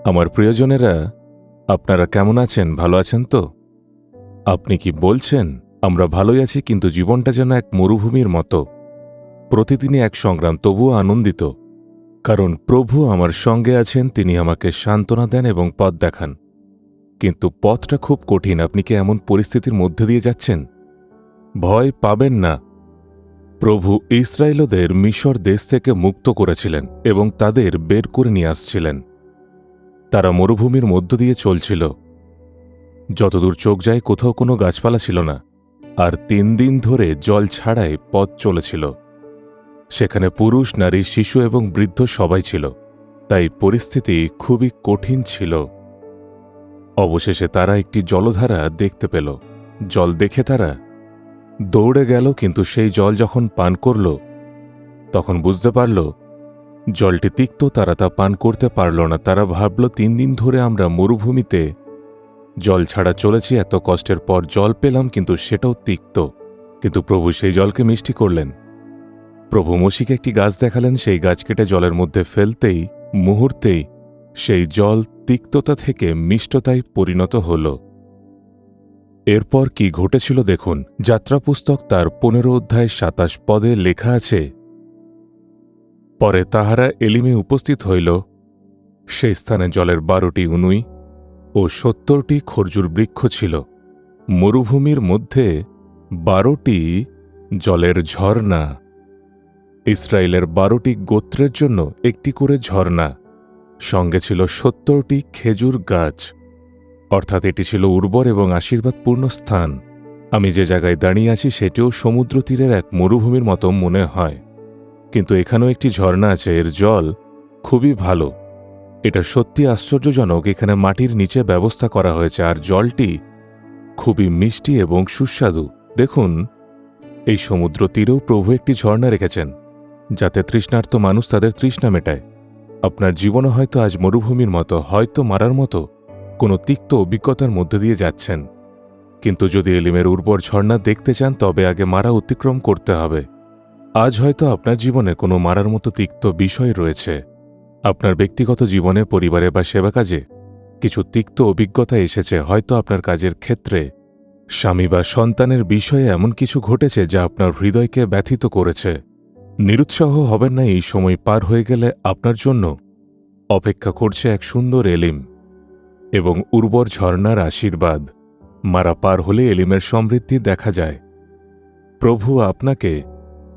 আমার প্রিয়জনেরা, আপনারা কেমন আছেন? ভালো আছেন তো? আপনি কি বলছেন, আমরা ভালোই আছি, কিন্তু জীবনটা যেন এক মরুভূমির মতো, প্রতিদিনই এক সংগ্রাম, তবুও আনন্দিত, কারণ প্রভু আমার সঙ্গে আছেন। তিনি আমাকে সান্ত্বনা দেন এবং পথ দেখান। কিন্তু পথটা খুব কঠিন। আপনি কি এমন পরিস্থিতির মধ্যে দিয়ে যাচ্ছেন? ভয় পাবেন না। প্রভু ইসরায়েলদের মিশর দেশ থেকে মুক্ত করেছিলেন এবং তাদের বের করে নিয়ে আসছিলেন। তারা মরুভূমির মধ্য দিয়ে চলছিল। যতদূর চোখ যায় কোথাও কোনো গাছপালা ছিল না, আর 3 দিন ধরে জল ছাড়াই পথ চলেছিল। সেখানে পুরুষ, নারী, শিশু এবং বৃদ্ধ সবাই ছিল। তাই পরিস্থিতি খুবই কঠিন ছিল। অবশেষে তারা একটি জলধারা দেখতে পেল। জল দেখে তারা দৌড়ে গেল, কিন্তু সেই জল যখন পান করল তখন বুঝতে পারল জলটি তিক্ত। তারা তা পান করতে পারল না। তারা ভাবল, 3 দিন ধরে আমরা মরুভূমিতে জল ছাড়া চলেছি, এত কষ্টের পর জল পেলাম, কিন্তু সেটাও তিক্ত। কিন্তু প্রভু সেই জলকে মিষ্টি করলেন। প্রভু মোশিকে একটি গাছ দেখালেন। সেই গাছ কেটে জলের মধ্যে ফেলতেই মুহূর্তেই সেই জল তিক্ততা থেকে মিষ্টতায় পরিণত হল। এরপর কি ঘটেছিল দেখুন। যাত্রা পুস্তক তার 15 অধ্যায় 27 পদে লেখা আছে, পরে তাহারা এলিমে উপস্থিত হইল। সেই স্থানে জলের 12টি উনুই ও 70টি খরজুর বৃক্ষ ছিল। মরুভূমির মধ্যে 12টি জলের ঝর্ণা। ইসরায়েলের 12টি গোত্রের জন্য একটি করে ঝর্ণা। সঙ্গে ছিল 70টি খেজুর গাছ। অর্থাৎ এটি ছিল উর্বর এবং আশীর্বাদপূর্ণ স্থান। আমি যে জায়গায় দাঁড়িয়ে আছি সেটিও সমুদ্র তীরের এক মরুভূমির মতো মনে হয়, কিন্তু এখানেও একটি ঝর্ণা আছে। এর জল খুবই ভালো। এটা সত্যি আশ্চর্যজনক। এখানে মাটির নিচে ব্যবস্থা করা হয়েছে, আর জলটি খুবই মিষ্টি এবং সুস্বাদু। দেখুন, এই সমুদ্র তীরেও প্রভু একটি ঝর্ণা রেখেছেন, যাতে তৃষ্ণার্ত মানুষ তাদের তৃষ্ণা মেটায়। আপনার জীবনে হয়তো আজ মরুভূমির মতো, হয়তো মারার মতো কোনো তিক্ত অভিজ্ঞতার মধ্যে দিয়ে যাচ্ছেন। কিন্তু যদি এলিমের উর্বর ঝর্ণা দেখতে চান, তবে আগে মারা অতিক্রম করতে হবে। আজ হয়তো আপনার জীবনে কোনো মারার মতো তিক্ত বিষয় রয়েছে। আপনার ব্যক্তিগত জীবনে, পরিবারে বা সেবা কাজে কিছু তিক্ত অভিজ্ঞতা এসেছে। হয়তো আপনার কাজের ক্ষেত্রে, স্বামী বা সন্তানের বিষয়ে এমন কিছু ঘটেছে যা আপনার হৃদয়কে ব্যথিত করেছে। নিরুৎসাহ হবেন না। এই সময় পার হয়ে গেলে আপনার জন্য অপেক্ষা করছে এক সুন্দর এলিম এবং উর্বর ঝর্ণার আশীর্বাদ। মারা পার হলে এলিমের সমৃদ্ধি দেখা যায়। প্রভু আপনাকে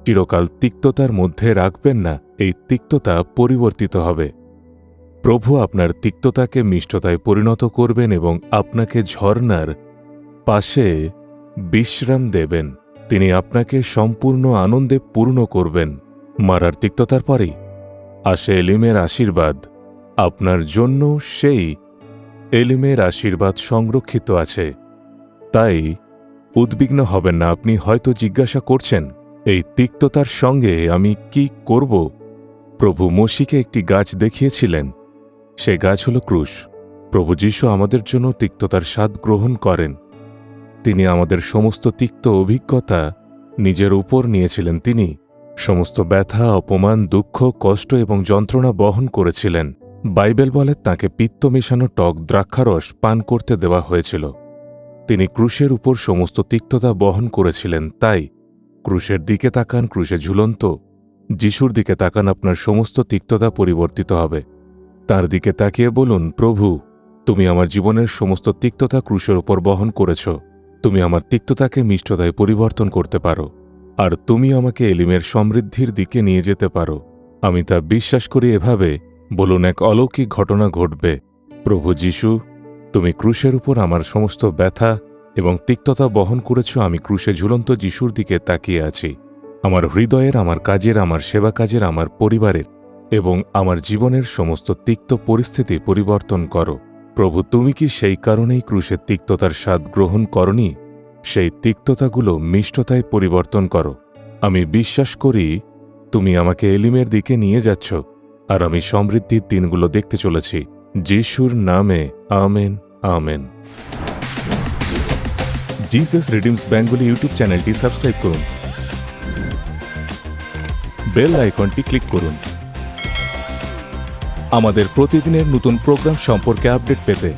চিরকাল তিক্ততার মধ্যে রাখবেন না। এই তিক্ততা পরিবর্তিত হবে। প্রভু আপনার তিক্ততাকে মিষ্টতায় পরিণত করবেন এবং আপনাকে ঝর্ণার পাশে বিশ্রাম দেবেন। তিনি আপনাকে সম্পূর্ণ আনন্দে পূর্ণ করবেন। মারার তিক্ততার পরেই আসে এলিমের আশীর্বাদ। আপনার জন্য সেই এলিমের আশীর্বাদ সংরক্ষিত আছে। তাই উদ্বিগ্ন হবেন না। আপনি হয়তো জিজ্ঞাসা করছেন, এই তিক্ততার সঙ্গে আমি কি করব? প্রভু মোশিকে একটি গাছ দেখিয়েছিলেন। সেই গাছ হল ক্রুশ। প্রভু যীশু আমাদের জন্য তিক্ততার স্বাদ গ্রহণ করেন। তিনি আমাদের সমস্ত তিক্ত অভিজ্ঞতা নিজের উপর নিয়েছিলেন। তিনি সমস্ত ব্যথা, অপমান, দুঃখ, কষ্ট এবং যন্ত্রণা বহন করেছিলেন। বাইবেল বলে তাঁকে পিত্ত মেশানো টক দ্রাক্ষারস পান করতে দেওয়া হয়েছিল। তিনি ক্রুশের উপর সমস্ত তিক্ততা বহন করেছিলেন। তাই ক্রুশের দিকে তাকান, ক্রুশে ঝুলন্ত যিশুর দিকে তাকান। আপনার সমস্ত তিক্ততা পরিবর্তিত হবে। তার দিকে তাকিয়ে বলুন, প্রভু, তুমি আমার জীবনের সমস্ত তিক্ততা ক্রুশের উপর বহন করেছ। তুমি আমার তিক্ততাকে মিষ্টতায় পরিবর্তন করতে পারো, আর তুমি আমাকে এলিমের সমৃদ্ধির দিকে নিয়ে যেতে পারো। আমি তা বিশ্বাস করি। এভাবে বলুন, এক অলৌকিক ঘটনা ঘটবে। প্রভু যীশু, তুমি ক্রুশের উপর আমার সমস্ত ব্যথা এবং তিক্ততা বহন করেছ। আমি ক্রুশে ঝুলন্ত যিশুর দিকে তাকিয়ে আছি। আমার হৃদয়ের, আমার কাজের, আমার সেবা কাজের, আমার পরিবারের এবং আমার জীবনের সমস্ত তিক্ত পরিস্থিতি পরিবর্তন করো। প্রভু, তুমি কি সেই কারণেই ক্রুশের তিক্ততার স্বাদ গ্রহণ করনি? সেই তিক্ততাগুলো মিষ্টতায় পরিবর্তন করো। আমি বিশ্বাস করি তুমি আমাকে এলিমের দিকে নিয়ে যাচ্ছ, আর আমি সমৃদ্ধির দিনগুলো দেখতে চলেছি। যিশুর নামে amen, amen. Jesus redeems Bengali YouTube চ্যানেলটি সাবস্ক্রাইব করুন। বেল আইকনটি ক্লিক করুন। আমাদের প্রতিদিনের নতুন প্রোগ্রাম সম্পর্কে আপডেট পেতে